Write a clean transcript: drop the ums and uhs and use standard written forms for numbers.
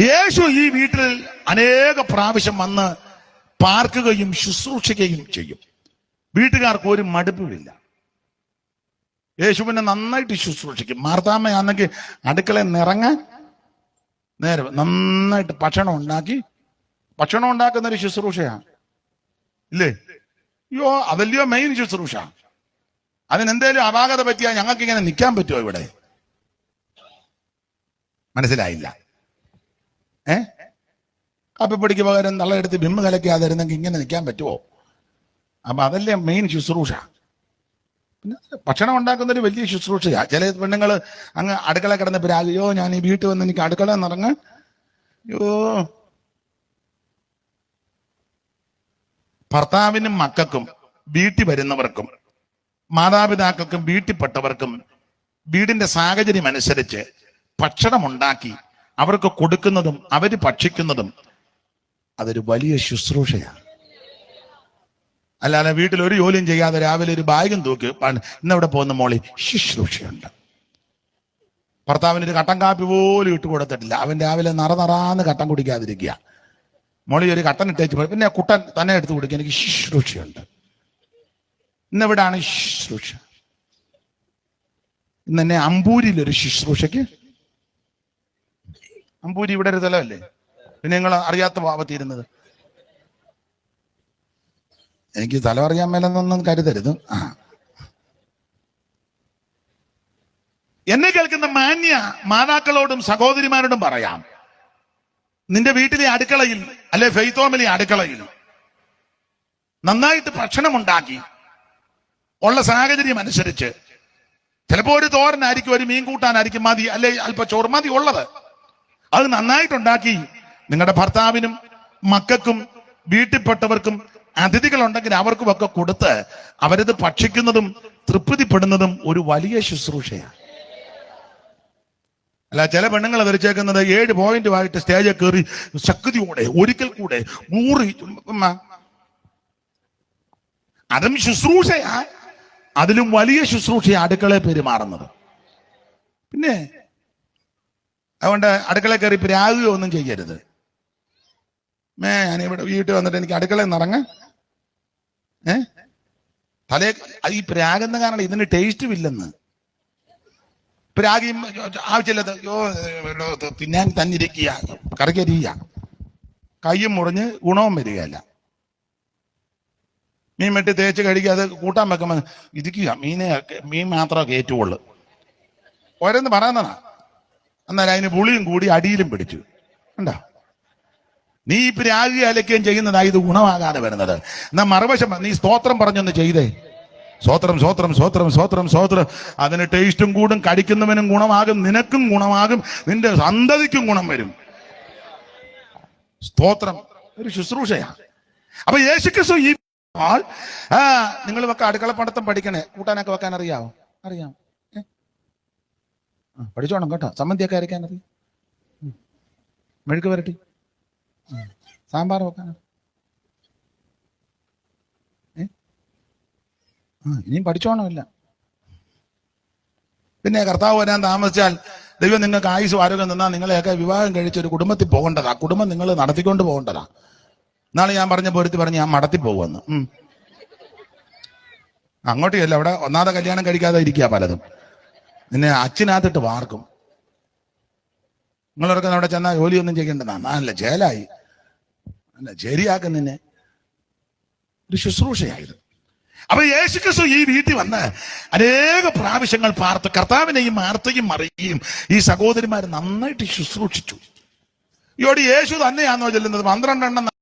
യേശു ഈ വീട്ടിൽ അനേക പ്രാവശ്യം വന്ന് പാർക്കുകയും ശുശ്രൂഷിക്കുകയും ചെയ്യും. വീട്ടുകാർക്ക് ഒരു മടുപ്പുമില്ല. യേശുവിനെ നന്നായിട്ട് ശുശ്രൂഷിക്കും. മാർത്താമ്മയാണെങ്കിൽ അടുക്കളയിൽ നിറങ്ങാൻ നേരെ നന്നായിട്ട് ഭക്ഷണം ഉണ്ടാക്കുന്ന ഒരു ശുശ്രൂഷയാണ് ഇല്ലേ? അയ്യോ, അതല്ലയോ മെയിൻ ശുശ്രൂഷ. അതിനെന്തേലും അപാകത പറ്റിയാൽ ഞങ്ങൾക്ക് ഇങ്ങനെ നിൽക്കാൻ പറ്റുമോ ഇവിടെ? മനസ്സിലായില്ല? കാപ്പിപ്പൊടിക്ക് പകരം നള്ളയെടുത്ത് ബിമ്മ് കലക്കാതിരുന്നെങ്കിൽ ഇങ്ങനെ നിൽക്കാൻ പറ്റുമോ? അപ്പൊ അതല്ലേ മെയിൻ ശുശ്രൂഷ. പിന്നെ ഭക്ഷണം ഉണ്ടാക്കുന്നൊരു വലിയ ശുശ്രൂഷയാ. ചില പെണ്ണുങ്ങൾ അങ്ങ് അടുക്കള കിടന്ന് അയ്യോ, ഞാൻ ഈ വീട്ടിൽ വന്ന് എനിക്ക് അടുക്കള നിറങ്ങ. അയ്യോ, ഭർത്താവിനും മക്കൾക്കും വീട്ടിൽ വരുന്നവർക്കും മാതാപിതാക്കൾക്കും വീട്ടിൽപ്പെട്ടവർക്കും വീടിന്റെ സാഹചര്യം അനുസരിച്ച് ഭക്ഷണം ഉണ്ടാക്കി അവർക്ക് കൊടുക്കുന്നതും അവര് ഭക്ഷിക്കുന്നതും അതൊരു വലിയ ശുശ്രൂഷയാണ്. അല്ലാതെ വീട്ടിൽ ഒരു ജോലിയും ചെയ്യാതെ രാവിലെ ഒരു ബാഗും തൂക്കി ഇന്നവിടെ പോകുന്ന മോളി ശുശ്രൂഷയുണ്ട്. ഭർത്താവിനൊരു കട്ടൻ കാപ്പി പോലും ഇട്ട് കൊടുത്തിട്ടില്ല. അവൻ രാവിലെ നിറന്ന് കട്ടൻ കുടിക്കാതിരിക്കുക. മോളി ഒരു കട്ടൻ ഇട്ടേച്ച് പോയി പിന്നെ കുട്ടൻ തന്നെ എടുത്ത് കുടിക്കുക. എനിക്ക് ശുശ്രൂഷയുണ്ട്. ഇന്നെവിടാണ് ശുശ്രൂഷ? ഇന്ന് എന്നെ അമ്പൂരിയിലൊരു ശുശ്രൂഷയ്ക്ക്. അമ്പൂരി ഇവിടെ ഒരു സ്ഥലമല്ലേ? പിന്നെ നിങ്ങൾ അറിയാത്ത ഭാവത്തിരുന്നത്. എനിക്ക് സ്ഥലം അറിയാൻ മേലെന്നൊന്നും കരുതരുത്. എന്നെ കേൾക്കുന്ന മാന്യ മാതാക്കളോടും സഹോദരിമാരോടും പറയാം, നിന്റെ വീട്ടിലെ അടുക്കളയിൽ അല്ലെ ഫെയ്ത്തോമിലെ അടുക്കളയിൽ നന്നായിട്ട് ഭക്ഷണം ഉണ്ടാക്കി ഉള്ള സാഹചര്യം അനുസരിച്ച് ചിലപ്പോ ഒരു തോരനായിരിക്കും, ഒരു മീൻ കൂട്ടാനായിരിക്കും മതി, അല്ലെ അല്പ ചോറ് മതി ഉള്ളത്. അത് നന്നായിട്ടുണ്ടാക്കി നിങ്ങളുടെ ഭർത്താവിനും മക്കൾക്കും വീട്ടിൽപ്പെട്ടവർക്കും അതിഥികളുണ്ടെങ്കിൽ അവർക്കുമൊക്കെ കൊടുത്ത് അവരത് ഭക്ഷിക്കുന്നതും തൃപ്തിപ്പെടുന്നതും ഒരു വലിയ ശുശ്രൂഷയാണ്. അല്ല, ചില പെണ്ണുങ്ങൾ ധരിച്ചേക്കുന്നത് 7 പോയിന്റുമായിട്ട് സ്റ്റേജിൽ കയറി ശക്തിയോടെ ഒരിക്കൽ കൂടെ 100. അതും ശുശ്രൂഷയാ. അതിലും വലിയ ശുശ്രൂഷയാ അടുക്കളയിൽ പെരുമാറുന്നത്. പിന്നെ അതുകൊണ്ട് അടുക്കളയിൽ കയറി പ്രാകുകയോ ഒന്നും ചെയ്യരുത്. ഞാനിവിടെ വീട്ടിൽ വന്നിട്ട് എനിക്ക് അടുക്കളയിൽ നിറങ്ങ ഈ പ്രാഗെന്ന കാരണം ഇതിന് ടേസ്റ്റും ഇല്ലെന്ന്. പ്രാഗിയും ആവശ്യമില്ലാത്ത തിന്നാൻ തന്നിരിക്കുക, കറിക്കരിയ, കയ്യും മുറിഞ്ഞ് ഗുണവും വരികയല്ല. മീൻ വെട്ടി തേച്ച് കഴുകി അത് കൂട്ടാൻ വെക്കുമ്പോൾ ഇരിക്കുക, മീൻ മാത്രമേ കയറ്റുള്ളൂ. ഓരോന്ന് പറയുന്നതാ. എന്നാലും അതിന് പുളിയും കൂടി അടിയിലും പിടിച്ചു. കണ്ടോ? നീ ഇപ്പൊ രാഗി അലക്കുകയും ചെയ്യുന്നതാ ഇത് ഗുണമാകാതെ വരുന്നത്. എന്നാ മറുവശം നീ സ്തോത്രം പറഞ്ഞൊന്ന് ചെയ്തേ. സ്വോത്രം സ്വോത്രം സ്വോത്രം സ്വോത്രം സ്വോത്രം. അതിന് ടേസ്റ്റും കൂടും, കടിക്കുന്നവനും ഗുണമാകും, നിനക്കും ഗുണമാകും, നിന്റെ സന്തതിക്കും ഗുണം വരും. സ്തോത്രം ഒരു ശുശ്രൂഷയാണ്. അപ്പൊ യേശുക്രിസ്തു ഈ നിങ്ങളൊക്കെ അടുക്കള പണ്ടത്തം പഠിക്കണേ. കൂട്ടാനൊക്കെ വെക്കാൻ അറിയാവോ? അറിയാം. പഠിച്ചോണം കേട്ടോ. ചമ്മന്തിയൊക്കെ അരയ്ക്കാൻ അറിയാം, മെഴുക്ക് വരട്ടി, സാമ്പാർ വെക്കാൻ. ഇനിയും പഠിച്ചോണമില്ല. പിന്നെ കർത്താവ് വരാൻ താമസിച്ചാൽ ദൈവം നിങ്ങൾക്ക് ആയുസ് ആരോഗ്യം തന്നാൽ നിങ്ങളെയൊക്കെ വിവാഹം കഴിച്ചൊരു കുടുംബത്തിൽ പോകേണ്ടതാ. കുടുംബം നിങ്ങൾ നടത്തിക്കൊണ്ട് പോകേണ്ടതാ. നാളെ ഞാൻ പറഞ്ഞ പൊരുത്തി പറഞ്ഞ് ഞാൻ മടത്തി പോകുമെന്ന്. അങ്ങോട്ടേയല്ല, അവിടെ ഒന്നാമത്തെ കല്യാണം കഴിക്കാതെ ഇരിക്കുക പലതും. നിന്നെ അച്ഛനകത്തിട്ട് വാർക്കും. നിങ്ങളൊക്കെ അവിടെ ചെന്നാൽ ജോലിയൊന്നും ചെയ്യേണ്ടതാണ്. അല്ല, ജയിലായി അല്ല, ശരിയാക്കും നിന്നെ. ഒരു ശുശ്രൂഷയായിരുന്നു. അപ്പൊ യേശുക്രിസ്തു ഈ വീട്ടിൽ വന്ന് അനേക പ്രാവശ്യങ്ങൾ പാർത്ത് കർത്താവിനെയും മാർത്തയും മറിയയും ഈ സഹോദരിമാർ നന്നായിട്ട് ശുശ്രൂഷിച്ചു. ഇയോടെ യേശു തന്നെയാണോ ചെല്ലുന്നത്? 12 എണ്ണം